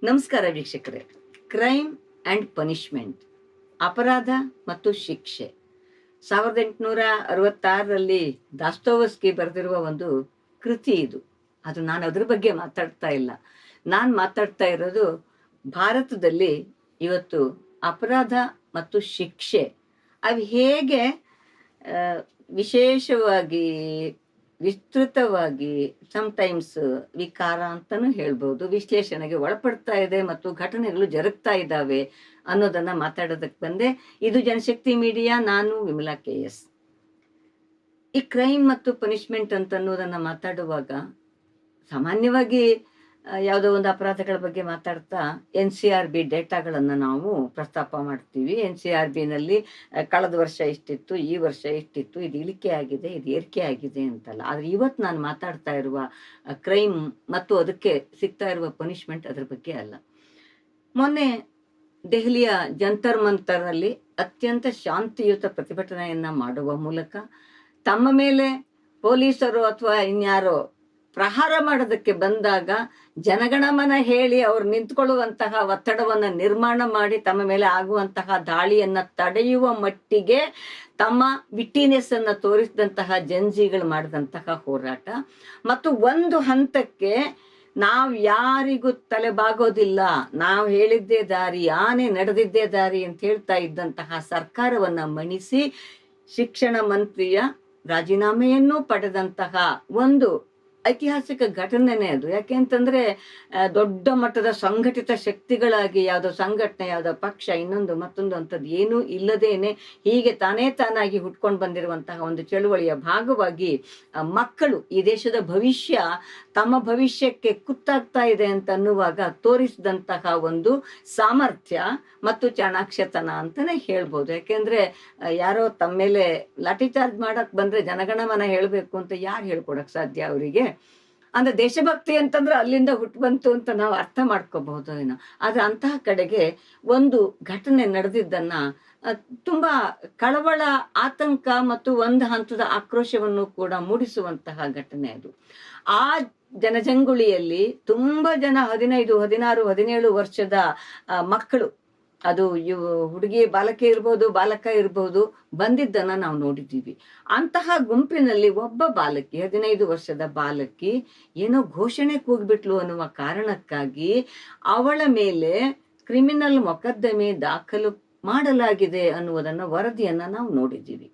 ನಮಸ್ಕಾರ ವೀಕ್ಷಕರೇ. Crime and punishment, ಅಪರಾಧ ಮತ್ತು ಶಿಕ್ಷೆ. 1866ರಲ್ಲಿ ದಾಸ್ತೋವ್ಸ್ಕಿ ಬರೆದಿರುವ ಒಂದು ಕೃತಿ ಇದು. ನಾನು ಅದ್ರ ಬಗ್ಗೆ ಮಾತಾಡ್ತಾ ಇಲ್ಲ. ನಾನು ಮಾತಾಡ್ತಾ ಇರೋದು ಭಾರತದಲ್ಲಿ ಇವತ್ತು ಅಪರಾಧ ಮತ್ತು ಶಿಕ್ಷೆ ಅವು ಹೇಗೆ ವಿಶೇಷವಾಗಿ ವಿಸ್ತೃತವಾಗಿ ಸಮಟೈಮ್ಸ್ ವಿಕಾರ ಅಂತಾನೂ ಹೇಳ್ಬೋದು, ವಿಶ್ಲೇಷಣೆಗೆ ಒಳಪಡ್ತಾ ಇದೆ ಮತ್ತು ಘಟನೆಗಳು ಜರುಗ್ತಾ ಇದ್ದಾವೆ ಅನ್ನೋದನ್ನ ಮಾತಾಡೋದಕ್ಕೆ ಬಂದೆ. ಇದು ಜನಶಕ್ತಿ ಮೀಡಿಯಾ. ನಾನು ವಿಮಲಾ KS. ಈ ಕ್ರೈಮ್ ಮತ್ತು ಪನಿಷ್ಮೆಂಟ್ ಅಂತ ಅನ್ನೋದನ್ನ ಮಾತಾಡುವಾಗ ಸಾಮಾನ್ಯವಾಗಿ ಯಾವುದೋ ಒಂದು ಅಪರಾಧಗಳ ಬಗ್ಗೆ ಮಾತಾಡ್ತಾ NCRB ಡೇಟಾಗಳನ್ನು ನಾವು ಪ್ರಸ್ತಾಪ ಮಾಡ್ತೀವಿ. NCRB ನಲ್ಲಿ ಕಳೆದ ವರ್ಷ ಇಷ್ಟಿತ್ತು, ಈ ವರ್ಷ ಇಷ್ಟಿತ್ತು, ಇದು ಇಳಿಕೆ ಆಗಿದೆ, ಇದು ಏರಿಕೆ ಆಗಿದೆ ಅಂತಲ್ಲ. ಆದ್ರೆ ಇವತ್ತು ನಾನು ಮಾತಾಡ್ತಾ ಇರುವ ಕ್ರೈಮ್ ಮತ್ತು ಅದಕ್ಕೆ ಸಿಗ್ತಾ ಇರುವ ಪನಿಷ್ಮೆಂಟ್ ಅದ್ರ ಬಗ್ಗೆ ಅಲ್ಲ. ಮೊನ್ನೆ ದೆಹಲಿಯ ಜಂತರ್ ಮಂತರ್ ಅಲ್ಲಿ ಅತ್ಯಂತ ಶಾಂತಿಯುತ ಪ್ರತಿಭಟನೆಯನ್ನ ಮಾಡುವ ಮೂಲಕ ತಮ್ಮ ಮೇಲೆ ಪೊಲೀಸರು ಅಥವಾ ಇನ್ಯಾರೋ ಪ್ರಹಾರ ಮಾಡೋದಕ್ಕೆ ಬಂದಾಗ ಜನಗಣಮನ ಹೇಳಿ ಅವ್ರು ನಿಂತ್ಕೊಳ್ಳುವಂತಹ ಒತ್ತಡವನ್ನು ನಿರ್ಮಾಣ ಮಾಡಿ ತಮ್ಮ ಮೇಲೆ ಆಗುವಂತಹ ದಾಳಿಯನ್ನ ತಡೆಯುವ ಮಟ್ಟಿಗೆ ತಮ್ಮ ವಿಟ್ಟಿನೆಸ್ ಅನ್ನ ತೋರಿಸಿದಂತಹ ಜಂಜಿಗಳು ಮಾಡಿದಂತಹ ಹೋರಾಟ ಮತ್ತು ಒಂದು ಹಂತಕ್ಕೆ ನಾವು ಯಾರಿಗೂ ತಲೆಬಾಗೋದಿಲ್ಲ, ನಾವು ಹೇಳಿದ್ದೇ ದಾರಿ, ಆನೆ ನಡೆದಿದ್ದೇ ದಾರಿ ಅಂತ ಹೇಳ್ತಾ ಇದ್ದಂತಹ ಸರ್ಕಾರವನ್ನ ಮಣಿಸಿ ಶಿಕ್ಷಣ ಮಂತ್ರಿಯ ರಾಜೀನಾಮೆಯನ್ನು ಪಡೆದಂತಹ ಒಂದು ಐತಿಹಾಸಿಕ ಘಟನೆನೇ ಅದು. ಯಾಕೆಂತಂದ್ರೆ ದೊಡ್ಡ ಮಟ್ಟದ ಸಂಘಟಿತ ಶಕ್ತಿಗಳಾಗಿ ಯಾವುದೋ ಸಂಘಟನೆ, ಯಾವುದೋ ಪಕ್ಷ, ಇನ್ನೊಂದು ಮತ್ತೊಂದು ಅಂತದ್ದು ಏನೂ ಇಲ್ಲದೇನೆ ಹೀಗೆ ತಾನಾಗಿ ಹುಟ್ಕೊಂಡು ಬಂದಿರುವಂತಹ ಒಂದು ಚಳುವಳಿಯ ಭಾಗವಾಗಿ ಮಕ್ಕಳು, ಈ ದೇಶದ ಭವಿಷ್ಯ ತಮ್ಮ ಭವಿಷ್ಯಕ್ಕೆ ಕುತ್ತಾಗ್ತಾ ಇದೆ ಅಂತ ಅನ್ನುವಾಗ ತೋರಿಸಿದಂತಹ ಒಂದು ಸಾಮರ್ಥ್ಯ ಮತ್ತು ಚಾಣಾಕ್ಷತನ ಅಂತಾನೆ ಹೇಳ್ಬೋದು. ಯಾಕೆಂದ್ರೆ ಯಾರೋ ತಮ್ಮ ಮೇಲೆ ಲಾಠಿ ಚಾರ್ಜ್ ಮಾಡಕ್ ಬಂದ್ರೆ ಜನಗಣಮನ ಹೇಳ್ಬೇಕು ಅಂತ ಯಾರು ಹೇಳ್ಕೊಡಕ್ ಸಾಧ್ಯ ಅವರಿಗೆ? ಅಂದ್ರೆ ದೇಶಭಕ್ತಿ ಅಂತಂದ್ರೆ ಅಲ್ಲಿಂದ ಹುಟ್ಟು ಬಂತು ಅಂತ ನಾವು ಅರ್ಥ ಮಾಡ್ಕೋಬಹುದು ಏನೋ. ಆದ್ರೆ ಅಂತಹ ಕಡೆಗೆ ಒಂದು ಘಟನೆ ನಡೆದಿದ್ದನ್ನ ತುಂಬಾ ಕಳವಳ, ಆತಂಕ ಮತ್ತು ಒಂದು ಹಂತದ ಆಕ್ರೋಶವನ್ನು ಕೂಡ ಮೂಡಿಸುವಂತಹ ಘಟನೆ ಅದು. ಆ ಜನಜಂಗುಳಿಯಲ್ಲಿ ತುಂಬಾ ಜನ 15, 16, 17 ವರ್ಷದ ಮಕ್ಕಳು, ಅದು ಹುಡುಗಿ ಬಾಲಕಿ ಇರ್ಬೋದು, ಬಾಲಕ ಇರ್ಬೋದು, ಬಂದಿದ್ದನ್ನ ನಾವು ನೋಡಿದ್ದೀವಿ. ಅಂತಹ ಗುಂಪಿನಲ್ಲಿ ಒಬ್ಬ ಬಾಲಕಿ, 15 ವರ್ಷದ ಬಾಲಕಿ ಏನೋ ಘೋಷಣೆ ಕೂಗ್ಬಿಟ್ಲು ಅನ್ನುವ ಕಾರಣಕ್ಕಾಗಿ ಅವಳ ಮೇಲೆ ಕ್ರಿಮಿನಲ್ ಮೊಕದ್ದಮೆ ದಾಖಲು ಮಾಡಲಾಗಿದೆ ಅನ್ನುವುದನ್ನ ವರದಿಯನ್ನ ನಾವು ನೋಡಿದ್ದೀವಿ.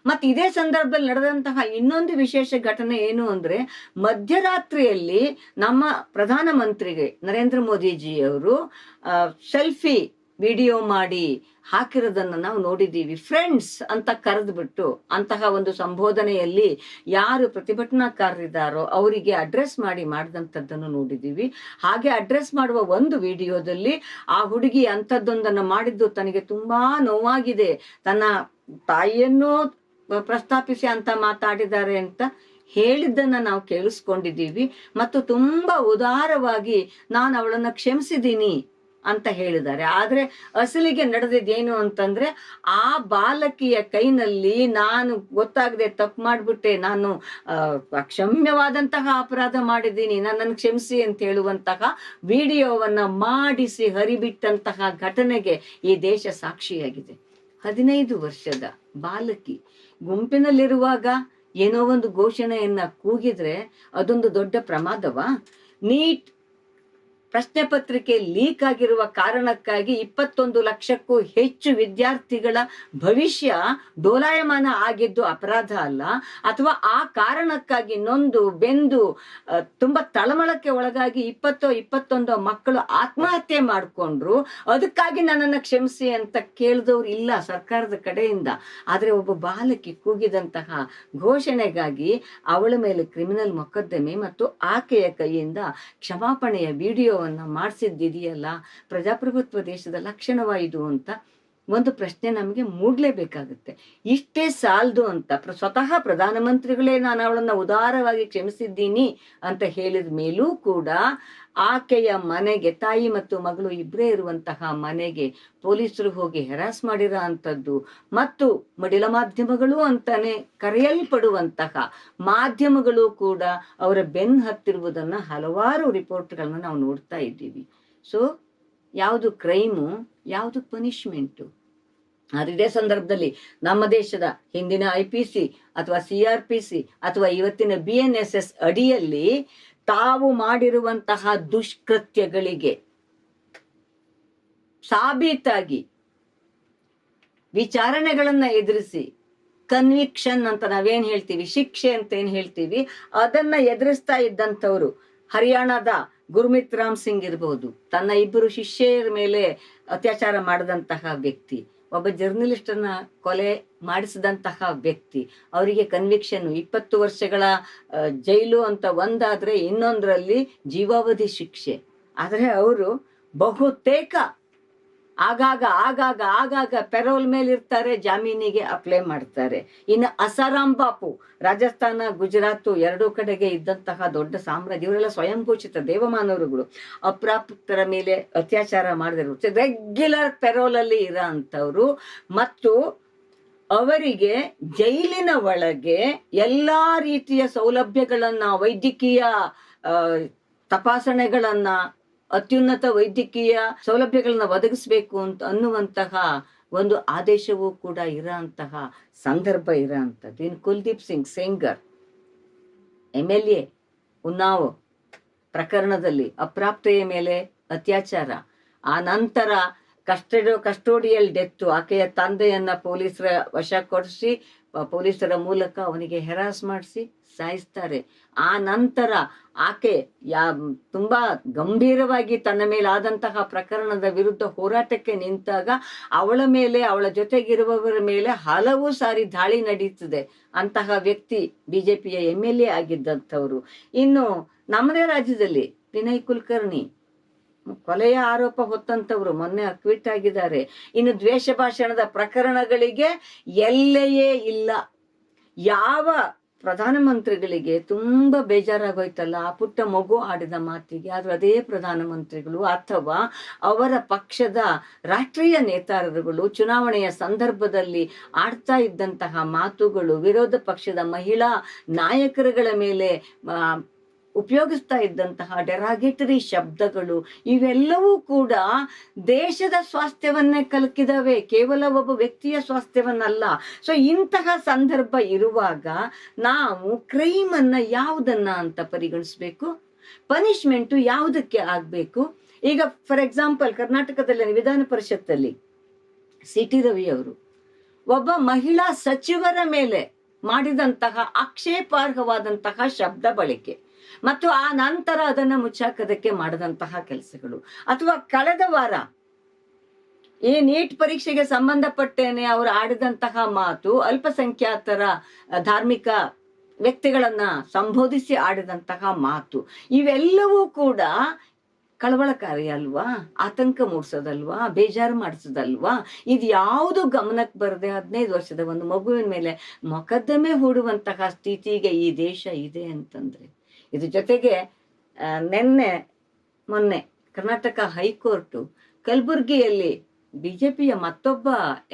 ಮತ್ತೆ ಇದೇ ಸಂದರ್ಭದಲ್ಲಿ ನಡೆದಂತಹ ಇನ್ನೊಂದು ವಿಶೇಷ ಘಟನೆ ಏನು ಅಂದ್ರೆ, ಮಧ್ಯರಾತ್ರಿಯಲ್ಲಿ ನಮ್ಮ ಪ್ರಧಾನಮಂತ್ರಿಗೆ ನರೇಂದ್ರ ಮೋದಿಜಿಯವರು ಸೆಲ್ಫಿ ವಿಡಿಯೋ ಮಾಡಿ ಹಾಕಿರೋದನ್ನ ನಾವು ನೋಡಿದ್ದೀವಿ. ಫ್ರೆಂಡ್ಸ್ ಅಂತ ಕರೆದ್ಬಿಟ್ಟು ಅಂತಹ ಒಂದು ಸಂಬೋಧನೆಯಲ್ಲಿ ಯಾರು ಪ್ರತಿಭಟನಾಕಾರರಿದ್ದಾರೋ ಅವರಿಗೆ ಅಡ್ರೆಸ್ ಮಾಡಿದಂಥದ್ದನ್ನು ನೋಡಿದ್ದೀವಿ. ಹಾಗೆ ಅಡ್ರೆಸ್ ಮಾಡುವ ಒಂದು ವಿಡಿಯೋದಲ್ಲಿ ಆ ಹುಡುಗಿ ಅಂಥದ್ದೊಂದನ್ನು ಮಾಡಿದ್ದು ತನಗೆ ತುಂಬಾ ನೋವಾಗಿದೆ, ತನ್ನ ತಾಯಿಯನ್ನು ಪ್ರಸ್ತಾಪಿಸಿ ಅಂತ ಮಾತಾಡಿದ್ದಾರೆ ಅಂತ ಹೇಳಿದ್ದನ್ನ ನಾವು ಕೇಳಿಸ್ಕೊಂಡಿದ್ದೀವಿ. ಮತ್ತು ತುಂಬಾ ಉದಾರವಾಗಿ ನಾನು ಅವಳನ್ನ ಕ್ಷಮಿಸಿದ್ದೀನಿ ಅಂತ ಹೇಳಿದ್ದಾರೆ. ಆದ್ರೆ ಅಸಲಿಗೆ ನಡೆದಿದ್ದೇನು ಅಂತಂದ್ರೆ, ಆ ಬಾಲಕಿಯ ಕೈನಲ್ಲಿ ನಾನು ಗೊತ್ತಾಗದೆ ತಪ್ಪು ಮಾಡ್ಬಿಟ್ಟೆ, ನಾನು ಅಕ್ಷಮ್ಯವಾದಂತಹ ಅಪರಾಧ ಮಾಡಿದ್ದೀನಿ, ನನ್ನನ್ನು ಕ್ಷಮಿಸಿ ಅಂತ ಹೇಳುವಂತಹ ವಿಡಿಯೋವನ್ನ ಮಾಡಿಸಿ ಹರಿಬಿಟ್ಟಂತಹ ಘಟನೆಗೆ ಈ ದೇಶ ಸಾಕ್ಷಿಯಾಗಿದೆ. 15 ವರ್ಷದ ಬಾಲಕಿ ಗುಂಪಿನಲ್ಲಿರುವಾಗ ಏನೋ ಒಂದು ಘೋಷಣೆಯನ್ನ ಕೂಗಿದ್ರೆ ಅದೊಂದು ದೊಡ್ಡ ಪ್ರಮಾದವಾ? ನೀಟ್ ಪ್ರಶ್ನೆ ಪತ್ರಿಕೆ ಲೀಕ್ ಆಗಿರುವ ಕಾರಣಕ್ಕಾಗಿ 21 ಲಕ್ಷಕ್ಕೂ ಹೆಚ್ಚು ವಿದ್ಯಾರ್ಥಿಗಳ ಭವಿಷ್ಯ ಡೋಲಾಯಮಾನ ಆಗಿದ್ದು ಅಪರಾಧ ಅಲ್ಲ? ಅಥವಾ ಆ ಕಾರಣಕ್ಕಾಗಿ ನೊಂದು ಬೆಂದು ತುಂಬಾ ತಳಮಳಕ್ಕೆ ಒಳಗಾಗಿ 21 ಮಕ್ಕಳು ಆತ್ಮಹತ್ಯೆ ಮಾಡಿಕೊಂಡ್ರು, ಅದಕ್ಕಾಗಿ ನನ್ನನ್ನು ಕ್ಷಮಿಸಿ ಅಂತ ಕೇಳಿದವ್ರು ಇಲ್ಲ ಸರ್ಕಾರದ ಕಡೆಯಿಂದ. ಆದ್ರೆ ಒಬ್ಬ ಬಾಲಕಿ ಕೂಗಿದಂತಹ ಘೋಷಣೆಗಾಗಿ ಅವಳ ಮೇಲೆ ಕ್ರಿಮಿನಲ್ ಮೊಕದ್ದಮೆ ಮತ್ತು ಆಕೆಯ ಕೈಯಿಂದ ಕ್ಷಮಾಪಣೆಯ ವಿಡಿಯೋ ಮಾಡಿಸಿದ್ದಿದೆಯಲ್ಲ, ಪ್ರಜಾಪ್ರಭುತ್ವ ದೇಶದ ಲಕ್ಷಣವಾ ಇದು ಅಂತ ಒಂದು ಪ್ರಶ್ನೆ ನಮಗೆ ಮೂಡ್ಲೇಬೇಕಾಗುತ್ತೆ. ಇಷ್ಟೇ ಸಾಲದು ಅಂತ ಸ್ವತಃ ಪ್ರಧಾನಮಂತ್ರಿಗಳೇ ನಾನು ಅವಳನ್ನ ಉದಾರವಾಗಿ ಕ್ಷಮಿಸಿದ್ದೀನಿ ಅಂತ ಹೇಳಿದ ಮೇಲೂ ಕೂಡ ಆಕೆಯ ಮನೆಗೆ, ತಾಯಿ ಮತ್ತು ಮಗಳು ಇಬ್ಬರೇ ಇರುವಂತಹ ಮನೆಗೆ ಪೊಲೀಸರು ಹೋಗಿ ಹೆರಾಸ್ ಮಾಡಿರೋ ಅಂಥದ್ದು ಮತ್ತು ಮಡಿಲ ಮಾಧ್ಯಮಗಳು ಅಂತಾನೆ ಕರೆಯಲ್ಪಡುವಂತಹ ಮಾಧ್ಯಮಗಳು ಕೂಡ ಅವರ ಬೆನ್ನು ಹತ್ತಿರುವುದನ್ನ ಹಲವಾರು ರಿಪೋರ್ಟ್ಗಳನ್ನ ನಾವು ನೋಡ್ತಾ ಇದ್ದೀವಿ. ಸೊ ಯಾವುದು ಕ್ರೈಮು, ಯಾವುದು ಪನಿಷ್ಮೆಂಟು? ಆದ್ರೆ ಇದೇ ಸಂದರ್ಭದಲ್ಲಿ ನಮ್ಮ ದೇಶದ ಹಿಂದಿನ IPC ಅಥವಾ CRPC ಅಥವಾ ಇವತ್ತಿನ BNSS ಅಡಿಯಲ್ಲಿ ತಾವು ಮಾಡಿರುವಂತಹ ದುಷ್ಕೃತ್ಯಗಳಿಗೆ ಸಾಬೀತಾಗಿ ವಿಚಾರಣೆಗಳನ್ನ ಎದುರಿಸಿ ಕನ್ವಿಕ್ಷನ್ ಅಂತ ನಾವೇನ್ ಹೇಳ್ತೀವಿ, ಶಿಕ್ಷೆ ಅಂತ ಏನ್ ಹೇಳ್ತೀವಿ, ಅದನ್ನ ಎದುರಿಸ್ತಾ ಇದ್ದಂಥವ್ರು ಹರಿಯಾಣದ ಗುರ್ಮಿತ್ ರಾಮ್ ಸಿಂಗ್ ಇರಬಹುದು, ತನ್ನ 2 ಶಿಷ್ಯರ ಮೇಲೆ ಅತ್ಯಾಚಾರ ಮಾಡಿದಂತಹ ವ್ಯಕ್ತಿ, ಒಬ್ಬ ಜರ್ನಲಿಸ್ಟ್ ಅನ್ನ ಕೊಲೆ ಮಾಡಿಸಿದಂತಹ ವ್ಯಕ್ತಿ, ಅವರಿಗೆ ಕನ್ವಿಕ್ಷನ್ 20 ವರ್ಷಗಳ ಜೈಲು ಅಂತ ಒಂದಾದ್ರೆ ಇನ್ನೊಂದರಲ್ಲಿ ಜೀವಾವಧಿ ಶಿಕ್ಷೆ. ಆದ್ರೆ ಅವರು ಬಹುತೇಕ ಆಗಾಗ ಪೆರೋಲ್ ಮೇಲೆ ಇರ್ತಾರೆ, ಜಾಮೀನಿಗೆ ಅಪ್ಲೈ ಮಾಡ್ತಾರೆ. ಇನ್ನು ಅಸಾರಾಮ್ ಬಾಪು, ರಾಜಸ್ಥಾನ ಗುಜರಾತ್ 2 ಕಡೆಗೆ ಇದ್ದಂತಹ ದೊಡ್ಡ ಸಾಮ್ರಾಜ್ಯ, ಇವರೆಲ್ಲ ಸ್ವಯಂ ಘೋಷಿತ ದೇವಮಾನವರುಗಳು, ಅಪ್ರಾಪ್ತರ ಮೇಲೆ ಅತ್ಯಾಚಾರ ಮಾಡಿದ್ರು, ರೆಗ್ಯುಲರ್ ಪೆರೋಲ್ ಅಲ್ಲಿ ಇರೋ ಅಂತವ್ರು. ಮತ್ತು ಅವರಿಗೆ ಜೈಲಿನ ಒಳಗೆ ಎಲ್ಲಾ ರೀತಿಯ ಸೌಲಭ್ಯಗಳನ್ನ, ವೈದ್ಯಕೀಯ ತಪಾಸಣೆಗಳನ್ನ, ಅತ್ಯುನ್ನತ ವೈದ್ಯಕೀಯ ಸೌಲಭ್ಯಗಳನ್ನ ಒದಗಿಸ್ಬೇಕು ಅಂತ ಅನ್ನುವಂತಹ ಒಂದು ಆದೇಶವೂ ಕೂಡ ಇರೋಂತಹ ಸಂದರ್ಭ ಇರೋಂಥದ್ದು. ಇನ್ನು ಕುಲ್ದೀಪ್ ಸಿಂಗ್ ಸೆಂಗರ್ MLA ಉನ್ನಾವ್ ಪ್ರಕರಣದಲ್ಲಿ ಅಪ್ರಾಪ್ತೆಯ ಮೇಲೆ ಅತ್ಯಾಚಾರ, ಆ ನಂತರ ಕಸ್ಟೋಡಿಯಲ್ ಡೆತ್, ಆಕೆಯ ತಂದೆಯನ್ನ ಪೊಲೀಸರ ವಶಪಡಿಸಿ ಪೊಲೀಸರ ಮೂಲಕ ಅವನಿಗೆ ಹೆರಾಸ್ ಮಾಡಿಸಿ ಸಾಯಿಸ್ತಾರೆ. ಆ ನಂತರ ಆಕೆ ತುಂಬಾ ಗಂಭೀರವಾಗಿ ತನ್ನ ಮೇಲೆ ಆದಂತಹ ಪ್ರಕರಣದ ವಿರುದ್ಧ ಹೋರಾಟಕ್ಕೆ ನಿಂತಾಗ ಅವಳ ಮೇಲೆ, ಅವಳ ಜೊತೆಗಿರುವವರ ಮೇಲೆ ಹಲವು ಸಾರಿ ದಾಳಿ ನಡೀತದೆ. ಅಂತಹ ವ್ಯಕ್ತಿ BJPಯ MLA ಆಗಿದ್ದಂಥವ್ರು. ಇನ್ನು ನಮ್ಮದೇ ರಾಜ್ಯದಲ್ಲಿ ವಿನಯ್ ಕುಲಕರ್ಣಿ ಕೊಲೆಯ ಆರೋಪ ಹೊತ್ತಂತವ್ರು ಮೊನ್ನೆ ಅಕ್ವಿಟ್ ಆಗಿದ್ದಾರೆ. ಇನ್ನು ದ್ವೇಷ ಭಾಷಣದ ಪ್ರಕರಣಗಳಿಗೆ ಎಲ್ಲೆಯೇ ಇಲ್ಲ. ಯಾವ ಪ್ರಧಾನಮಂತ್ರಿಗಳಿಗೆ ತುಂಬಾ ಬೇಜಾರಾಗೋಯ್ತಲ್ಲ ಆ ಪುಟ್ಟ ಮಗು ಆಡಿದ ಮಾತಿಗೆ, ಆದ್ರೂ ಅದೇ ಪ್ರಧಾನಮಂತ್ರಿಗಳು ಅಥವಾ ಅವರ ಪಕ್ಷದ ರಾಷ್ಟ್ರೀಯ ನೇತಾರರುಗಳು ಚುನಾವಣೆಯ ಸಂದರ್ಭದಲ್ಲಿ ಆಡ್ತಾ ಇದ್ದಂತಹ ಮಾತುಗಳು, ವಿರೋಧ ಪಕ್ಷದ ಮಹಿಳಾ ನಾಯಕರುಗಳ ಮೇಲೆ ಉಪಯೋಗಿಸ್ತಾ ಇದ್ದಂತಹ ಡೆರಾಗೇಟರಿ ಶಬ್ದಗಳು, ಇವೆಲ್ಲವೂ ಕೂಡ ದೇಶದ ಸ್ವಾಸ್ಥ್ಯವನ್ನೇ ಕಲಕಿದವೆ, ಕೇವಲ ಒಬ್ಬ ವ್ಯಕ್ತಿಯ ಸ್ವಾಸ್ಥ್ಯವನ್ನಲ್ಲ. ಸೊ ಇಂತಹ ಸಂದರ್ಭ ಇರುವಾಗ ನಾವು ಕ್ರೈಮ್ ಅನ್ನ ಯಾವುದನ್ನ ಅಂತ ಪರಿಗಣಿಸ್ಬೇಕು, ಪನಿಷ್ಮೆಂಟು ಯಾವುದಕ್ಕೆ ಆಗ್ಬೇಕು? ಈಗ ಫಾರ್ ಎಕ್ಸಾಂಪಲ್ ಕರ್ನಾಟಕದಲ್ಲಿ ವಿಧಾನ ಪರಿಷತ್ತಲ್ಲಿ CT ರವಿ ಅವರು ಒಬ್ಬ ಮಹಿಳಾ ಸಚಿವರ ಮೇಲೆ ಮಾಡಿದಂತಹ ಆಕ್ಷೇಪಾರ್ಹವಾದಂತಹ ಶಬ್ದ ಬಳಕೆ ಮತ್ತು ಆ ನಂತರ ಅದನ್ನ ಮುಚ್ಚಾಕೋದಕ್ಕೆ ಮಾಡಿದಂತಹ ಕೆಲಸಗಳು, ಅಥವಾ ಕಳೆದ ವಾರ ಈ ನೀಟ್ ಪರೀಕ್ಷೆಗೆ ಸಂಬಂಧಪಟ್ಟೇನೆ ಅವರು ಆಡಿದಂತಹ ಮಾತು, ಅಲ್ಪಸಂಖ್ಯಾತರ ಧಾರ್ಮಿಕ ವ್ಯಕ್ತಿಗಳನ್ನ ಸಂಬೋಧಿಸಿ ಆಡಿದಂತಹ ಮಾತು, ಇವೆಲ್ಲವೂ ಕೂಡ ಕಳವಳಕಾರಿ ಅಲ್ವಾ, ಆತಂಕ ಮೂಡಿಸೋದಲ್ವಾ, ಬೇಜಾರು ಮಾಡಿಸೋದಲ್ವಾ? ಇದು ಯಾವುದು ಗಮನಕ್ಕೆ ಬರದೆ 15 ವರ್ಷದ ಒಂದು ಮಗುವಿನ ಮೇಲೆ ಮೊಕದ್ದಮೆ ಹೂಡುವಂತಹ ಸ್ಥಿತಿಗೆ ಈ ದೇಶ ಇದೆ ಅಂತಂದ್ರೆ, ಇದ್ರ ಜೊತೆಗೆ ಮೊನ್ನೆ ಕರ್ನಾಟಕ ಹೈಕೋರ್ಟ್ ಕಲಬುರ್ಗಿಯಲ್ಲಿ BJPಯ ಮತ್ತೊಬ್ಬ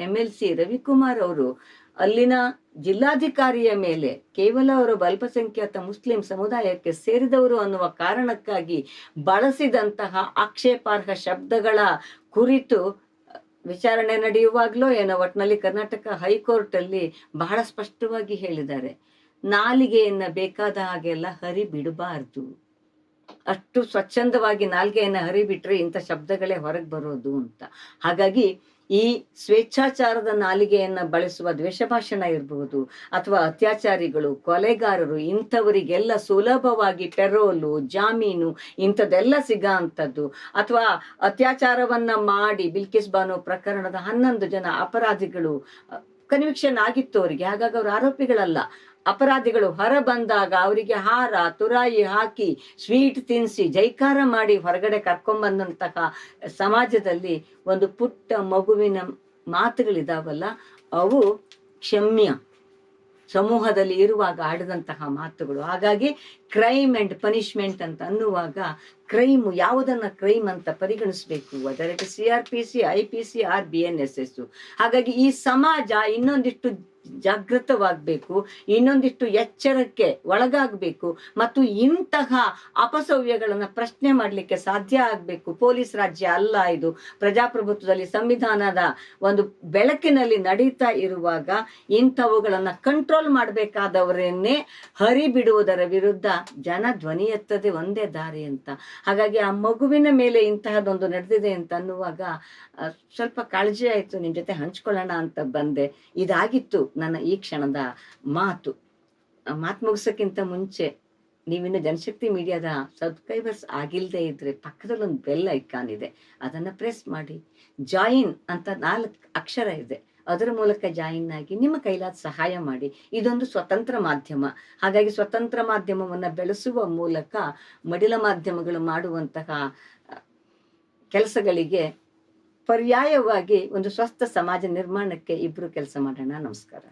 MLC ರವಿಕುಮಾರ್ ಅವರು ಅಲ್ಲಿನ ಜಿಲ್ಲಾಧಿಕಾರಿಯ ಮೇಲೆ ಕೇವಲ ಅವರು ಅಲ್ಪಸಂಖ್ಯಾತ ಮುಸ್ಲಿಂ ಸಮುದಾಯಕ್ಕೆ ಸೇರಿದವರು ಅನ್ನುವ ಕಾರಣಕ್ಕಾಗಿ ಬಳಸಿದಂತಹ ಆಕ್ಷೇಪಾರ್ಹ ಶಬ್ದಗಳ ಕುರಿತು ವಿಚಾರಣೆ ನಡೆಯುವಾಗ್ಲೋ ಏನೋ ಒಟ್ಟಿನಲ್ಲಿ ಕರ್ನಾಟಕ ಹೈಕೋರ್ಟ್ ಅಲ್ಲಿ ಬಹಳ ಸ್ಪಷ್ಟವಾಗಿ ಹೇಳಿದ್ದಾರೆ, ನಾಲಿಗೆಯನ್ನ ಬೇಕಾದ ಹಾಗೆಲ್ಲ ಹರಿ ಬಿಡಬಾರ್ದು, ಅಷ್ಟು ಸ್ವಚ್ಛಂದವಾಗಿ ನಾಲ್ಗೆಯನ್ನ ಹರಿಬಿಟ್ರೆ ಇಂಥ ಶಬ್ದಗಳೇ ಹೊರಗೆ ಬರೋದು ಅಂತ. ಹಾಗಾಗಿ ಈ ಸ್ವೇಚ್ಛಾಚಾರದ ನಾಲಿಗೆಯನ್ನ ಬಳಸುವ ದ್ವೇಷ ಭಾಷಣ ಇರಬಹುದು, ಅಥವಾ ಅತ್ಯಾಚಾರಿಗಳು, ಕೊಲೆಗಾರರು, ಇಂಥವರಿಗೆಲ್ಲ ಸುಲಭವಾಗಿ ಪೆರೋಲು, ಜಾಮೀನು ಇಂಥದ್ದೆಲ್ಲ ಸಿಗ ಅಂತದ್ದು, ಅಥವಾ ಅತ್ಯಾಚಾರವನ್ನ ಮಾಡಿ ಬಿಲ್ಕಿಸ್ ಬಾನು ಪ್ರಕರಣದ 11 ಜನ ಅಪರಾಧಿಗಳು ಕನ್ವಿಕ್ಷನ್ ಆಗಿತ್ತು ಅವರಿಗೆ, ಹಾಗಾಗಿ ಅವರು ಆರೋಪಿಗಳಲ್ಲ, ಅಪರಾಧಿಗಳು ಹೊರ ಬಂದಾಗ ಅವರಿಗೆ ಹಾರ ತುರಾಯಿ ಹಾಕಿ ಸ್ವೀಟ್ ತಿನ್ನಿಸಿ ಜೈಕಾರ ಮಾಡಿ ಹೊರಗಡೆ ಕರ್ಕೊಂಡ್ಬಂದಂತಹ ಸಮಾಜದಲ್ಲಿ ಒಂದು ಪುಟ್ಟ ಮಗುವಿನ ಮಾತುಗಳಿದಾವಲ್ಲ, ಅವು ಕ್ಷಮ್ಯ ಸಮೂಹದಲ್ಲಿ ಇರುವಾಗ ಆಡಿದಂತಹ ಮಾತುಗಳು. ಹಾಗಾಗಿ ಕ್ರೈಮ್ ಅಂಡ್ ಪನಿಷ್ಮೆಂಟ್ ಅಂತ ಅನ್ನುವಾಗ ಕ್ರೈಮ್ ಯಾವುದನ್ನ ಕ್ರೈಮ್ ಅಂತ ಪರಿಗಣಿಸಬೇಕು, ಅದರ CRPC, IPC ಆರ್ BNSS. ಹಾಗಾಗಿ ಈ ಸಮಾಜ ಇನ್ನೊಂದಿಷ್ಟು ಜಾಗೃತವಾಗಬೇಕು, ಇನ್ನೊಂದಿಷ್ಟು ಎಚ್ಚರಕ್ಕೆ ಒಳಗಾಗಬೇಕು ಮತ್ತು ಇಂತಹ ಅಪಸವ್ಯಗಳನ್ನ ಪ್ರಶ್ನೆ ಮಾಡಲಿಕ್ಕೆ ಸಾಧ್ಯ ಆಗಬೇಕು. ಪೊಲೀಸ್ ರಾಜ್ಯ ಅಲ್ಲ ಇದು, ಪ್ರಜಾಪ್ರಭುತ್ವದಲ್ಲಿ ಸಂವಿಧಾನದ ಒಂದು ಬೆಳಕಿನಲ್ಲಿ ನಡೀತಾ ಇರುವಾಗ ಇಂಥವುಗಳನ್ನ ಕಂಟ್ರೋಲ್ ಮಾಡಬೇಕಾದವರನ್ನೇ ಹರಿಬಿಡುವುದರ ವಿರುದ್ಧ ಜನ ಧ್ವನಿ ಎತ್ತದೆ ಒಂದೇ ದಾರಿ ಅಂತ. ಹಾಗಾಗಿ ಆ ಮಗುವಿನ ಮೇಲೆ ಇಂತಹದೊಂದು ನಡೆದಿದೆ ಅಂತ ಅನ್ನುವಾಗ ಸ್ವಲ್ಪ ಕಾಳಜಿ ಆಯ್ತು, ನಿಮ್ ಜೊತೆ ಹಂಚ್ಕೊಳ್ಳೋಣ ಅಂತ ಬಂದೆ. ಇದಾಗಿತ್ತು ನನ್ನ ಈ ಕ್ಷಣದ ಮಾತು ಮುಗಿಸೋಕ್ಕಿಂತ ಮುಂಚೆ, ನೀವಿನ್ನು ಜನಶಕ್ತಿ ಮೀಡಿಯಾದ ಸಬ್ಸ್ಕ್ರೈಬರ್ಸ್ ಆಗಿಲ್ಲದೆ ಇದ್ರೆ ಪಕ್ಕದಲ್ಲಿ ಒಂದು ಬೆಲ್ ಐಕಾನ್ ಇದೆ, ಅದನ್ನ ಪ್ರೆಸ್ ಮಾಡಿ. ಜಾಯಿನ್ ಅಂತ 4 ಅಕ್ಷರ ಇದೆ, ಅದರ ಮೂಲಕ ಜಾಯಿನ್ ಆಗಿ ನಿಮ್ಮ ಕೈಲಾದ ಸಹಾಯ ಮಾಡಿ. ಇದೊಂದು ಸ್ವತಂತ್ರ ಮಾಧ್ಯಮ, ಹಾಗಾಗಿ ಸ್ವತಂತ್ರ ಮಾಧ್ಯಮವನ್ನ ಬೆಳೆಸುವ ಮೂಲಕ ಮಡಿಲ ಮಾಧ್ಯಮಗಳು ಮಾಡುವಂತಹ ಕೆಲಸಗಳಿಗೆ ಪರ್ಯಾಯವಾಗಿ ಒಂದು ಸ್ವಸ್ಥ ಸಮಾಜ ನಿರ್ಮಾಣಕ್ಕೆ ಇಬ್ರು ಕೆಲಸ ಮಾಡೋಣ. ನಮಸ್ಕಾರ.